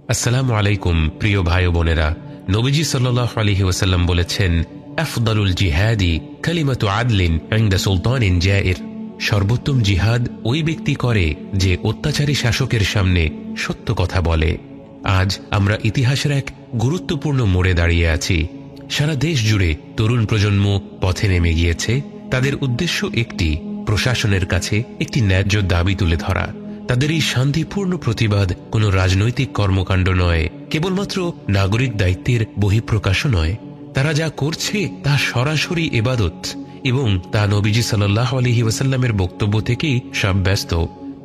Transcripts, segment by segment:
আসসালামু আলাইকুম প্রিয় ভাই ও বোনেরা। নবীজি সাল্লাল্লাহু আলাইহি ওয়াসাল্লাম বলেছেন, আফদালুল জিহাদি কালিমাতু আদলিন ইনদা সুলতানিন জাইর। সর্বোত্তম জিহাদ ওই ব্যক্তি করে যে অত্যাচারী শাসকের সামনে সত্য কথা বলে। আজ আমরা ইতিহাসের এক গুরুত্বপূর্ণ মোড়ে দাঁড়িয়ে আছি। সারা দেশ জুড়ে তরুণ প্রজন্ম পথে নেমে গিয়েছে। তাদের উদ্দেশ্য একটি, প্রশাসনের কাছে একটি ন্যায্য দাবি তুলে ধরা। তাদের এই শান্তিপূর্ণ প্রতিবাদ কোনো রাজনৈতিক কর্মকাণ্ড নয়, কেবলমাত্র নাগরিক দায়িত্বের বহিঃপ্রকাশও নয়। তারা যা করছে তা সরাসরি ইবাদত, এবং তা নবীজি সাল্লাল্লাহু আলাইহি ওয়াসাল্লামের বক্তব্য থেকেই সাব্যস্ত।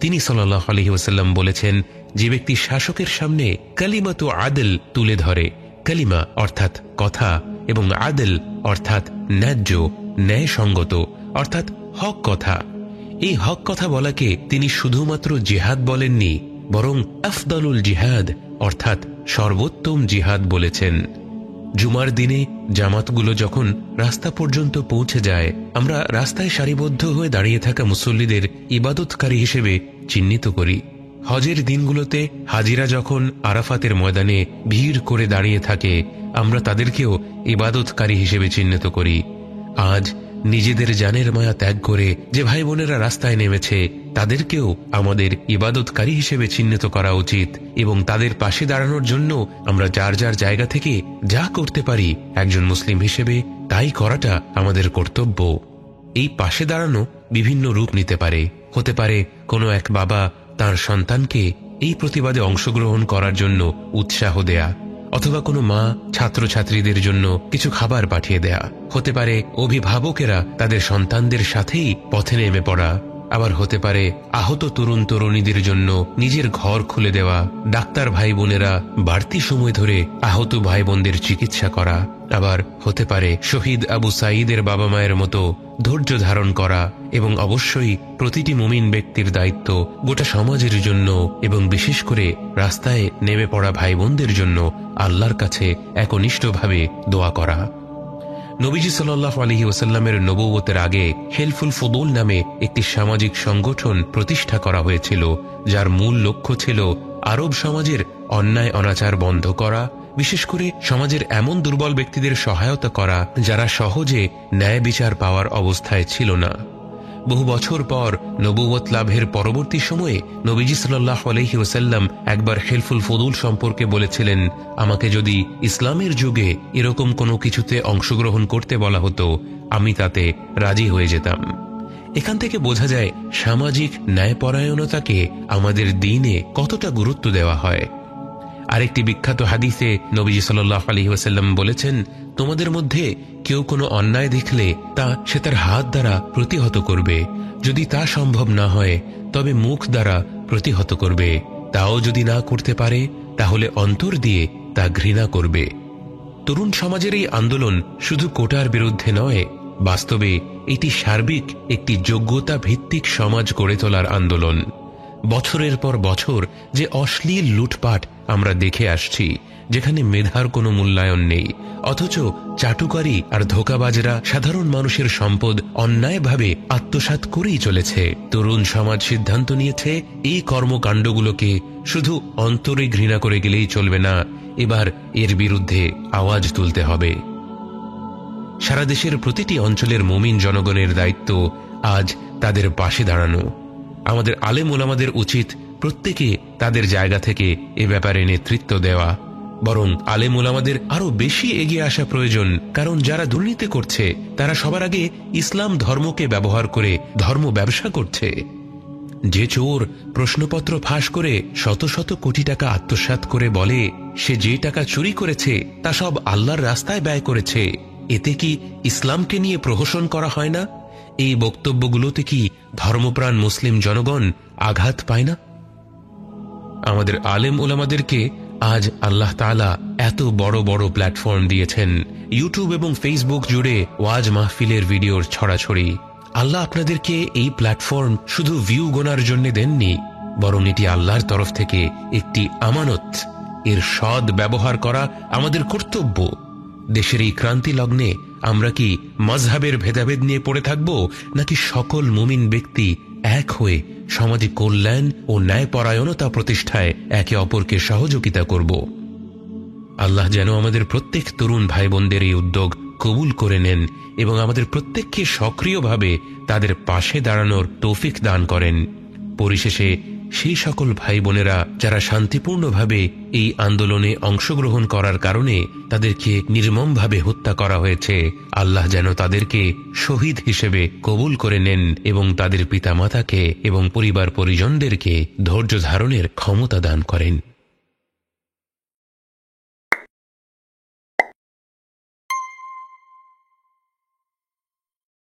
তিনি সাল্লাল্লাহু আলাইহি ওয়াসাল্লাম বলেছেন, যে ব্যক্তি শাসকের সামনে কালিমাতু আদল তুলে ধরে, কালিমা অর্থাৎ কথা এবং আদল অর্থাৎ ন্যায্য, ন্যায়সঙ্গত অর্থাৎ হক কথা, এই হক কথা বলাকে তিনি শুধুমাত্র জিহাদ বলেননি, বরং আফদালুল জিহাদ অর্থাৎ সর্বোত্তম জিহাদ বলেছেন। জুমার দিনে জামাতগুলো যখন রাস্তা পর্যন্ত পৌঁছে যায়, আমরা রাস্তায় সারিবদ্ধ হয়ে দাঁড়িয়ে থাকা মুসল্লিদের ইবাদতকারী হিসেবে চিহ্নিত করি। হজের দিনগুলোতে হাজিরা যখন আরাফাতের ময়দানে ভিড় করে দাঁড়িয়ে থাকে, আমরা তাদেরকেও ইবাদতকারী হিসেবে চিহ্নিত করি। আজ নিজেদের জানের মায়া ত্যাগ করে যে ভাই বোনেরা রাস্তায় নেমেছে, তাদেরকেও আমাদের ইবাদতকারী হিসেবে চিহ্নিত করা উচিত, এবং তাদের পাশে দাঁড়ানোর জন্য আমরা যার যার জায়গা থেকে যা করতে পারি একজন মুসলিম হিসেবে তাই করাটা আমাদের কর্তব্য। এই পাশে দাঁড়ানো বিভিন্ন রূপ নিতে পারে। হতে পারে কোনো এক বাবা তার সন্তানকে এই প্রতিবাদে অংশগ্রহণ করার জন্য উৎসাহ দেয়া, অথবা কোনো মা ছাত্রছাত্রীদের জন্য কিছু খাবার পাঠিয়ে দেয়া। হতে পারে অভিভাবকেরা তাদের সন্তানদের সাথেই পথে নেমে পড়া। আবার হতে পারে আহত তরুণ তরুণীদের জন্য নিজের ঘর খুলে দেওয়া। ডাক্তার ভাই বোনেরা বাড়তি সময় ধরে আহত ভাই বোনদের চিকিৎসা করা। আবার হতে পারে শহীদ আবু সাঈদের বাবা মায়ের মতো ধৈর্য ধারণ করা। এবং অবশ্যই প্রতিটি মুমিন ব্যক্তির দায়িত্ব গোটা সমাজের জন্য এবং বিশেষ করে রাস্তায় নেমে পড়া ভাই বোনদের জন্য আল্লাহর কাছে একনিষ্ঠভাবে দোয়া করা। নবীজি সাল্লাল্লাহু আলাইহি ওয়াসাল্লামের নবুয়তের আগে হেলফুল ফুদুল নামে একটি সামাজিক সংগঠন প্রতিষ্ঠা করা হয়েছিল, যার মূল লক্ষ্য ছিল আরব সমাজের অন্যায় অনাচার বন্ধ করা, বিশেষ করে সমাজের এমন দুর্বল ব্যক্তিদের সহায়তা করা যারা সহজে ন্যায় বিচার পাওয়ার অবস্থায় ছিল না। বহু বছর পর নবুয়ত লাভের পরবর্তী সময়ে নবীজি সাল্লাল্লাহু আলাইহি ওয়াসাল্লাম একবার হেলফুল ফুদুল সম্পর্কে বলেছিলেন, আমাকে যদি ইসলামের যুগে এরকম কোনো কিছুতে অংশগ্রহণ করতে বলা হতো, আমি তাতে রাজি হয়ে যেতাম। এখান থেকে বোঝা যায় সামাজিক ন্যায়পরায়ণতাকে আমাদের দ্বীনে কতটা গুরুত্ব দেওয়া হয়। আরেকটি বিখ্যাত হাদিসে নবীজি সাল্লাল্লাহু আলাইহি ওয়াসাল্লাম বলেছেন, তোমাদের মধ্যে কেউ কোনো অন্যায় দেখলে সে তার হাত দ্বারা প্রতিহত করবে, যদি তা সম্ভব না হয় তবে মুখ দ্বারা প্রতিহত করবে, তাও যদি না করতে পারে তাহলে অন্তর দিয়ে তা ঘৃণা করবে। তরুণ সমাজের এই আন্দোলন শুধু কোটার বিরুদ্ধে নয়, বাস্তবে এটি সার্বিক একটি যোগ্যতা ভিত্তিক সমাজ গড়ে তোলার আন্দোলন। বছরের পর বছর যে অশ্লীল লুটপাট আমরা দেখে আসছি, যেখানে মেধার কোনো মূল্যায়ন নেই, অথচ চাটুকারী আর ধোঁকাবাজরা সাধারণ মানুষের সম্পদ অন্যায়ভাবে আত্মসাৎ করেই চলেছে। তরুণ সমাজ সিদ্ধান্ত নিয়েছে এই কর্মকাণ্ডগুলোকে শুধু অন্তরে ঘৃণা করে গেলেই চলবে না, এবার এর বিরুদ্ধে আওয়াজ তুলতে হবে। সারা দেশের প্রতিটি অঞ্চলের মুমিন জনগণের দায়িত্ব আজ তাদের পাশে দাঁড়ানো। আমাদের আলেম ওলামাদের উচিত প্রত্যেকে তাদের জায়গা থেকে এ ব্যাপারে নেতৃত্ব দেওয়া। বরং আলেম ওলামাদের আরো বেশি এগিয়ে আসা প্রয়োজন, কারণ যারা দুর্নীতি করছে তারা সবার আগে ইসলাম ধর্মকে ব্যবহার করে ধর্ম ব্যবসা করছে। যে চোর প্রশ্নপত্র ফাঁস করে শত শত কোটি টাকা আত্মসাৎ করে বলে সে যে টাকা চুরি করেছে তা সব আল্লাহর রাস্তায় ব্যয় করেছে, এতে কি ইসলামকে নিয়ে প্রহসন করা হয় না? এই বক্তব্যগুলোতে কি ধর্মপ্রাণ মুসলিম জনগণ আঘাত পায় না? আমাদের আলেম ওলামাদেরকে আজ আল্লাহ তাআলা এত বড় বড় প্ল্যাটফর্ম দিয়েছেন। ইউটিউব এবং ফেসবুক জুড়ে ওয়াজ মাহফিলের ভিডিওর ছড়াছড়ি। আল্লাহ আপনাদেরকে এই প্ল্যাটফর্ম শুধু ভিউ গোনার জন্য দেননি, বরং এটি আল্লাহর তরফ থেকে একটি আমানত। এর সৎ ব্যবহার করা আমাদের কর্তব্য। দেশের এই ক্রান্তি লগ্নে আমরা কি মজহাবের ভেদাভেদ নিয়ে পড়ে থাকব, নাকি সকল মুমিন ব্যক্তি এক হয়ে সমাজে কল্যাণ ও ন্যায়পরায়ণতা প্রতিষ্ঠায় একে অপরকে সহযোগিতা করব। আল্লাহ যেন আমাদের প্রত্যেক তরুণ ভাই বোনদের এই উদ্যোগ কবুল করে নেন এবং আমাদের প্রত্যেককে সক্রিয়ভাবে তাদের পাশে দাঁড়ানোর তৌফিক দান করেন। পরিশেষে সেই সকল ভাই বোনেরা যারা শান্তিপূর্ণভাবে এই আন্দোলনে অংশগ্রহণ করার কারণে তাদেরকে নির্মমভাবে হত্যা করা হয়েছে, আল্লাহ যেন তাদেরকে শহীদ হিসেবে কবুল করে নেন এবং তাদের পিতামাতাকে এবং পরিবার পরিজনদেরকে ধৈর্য ধারণের ক্ষমতা দান করেন।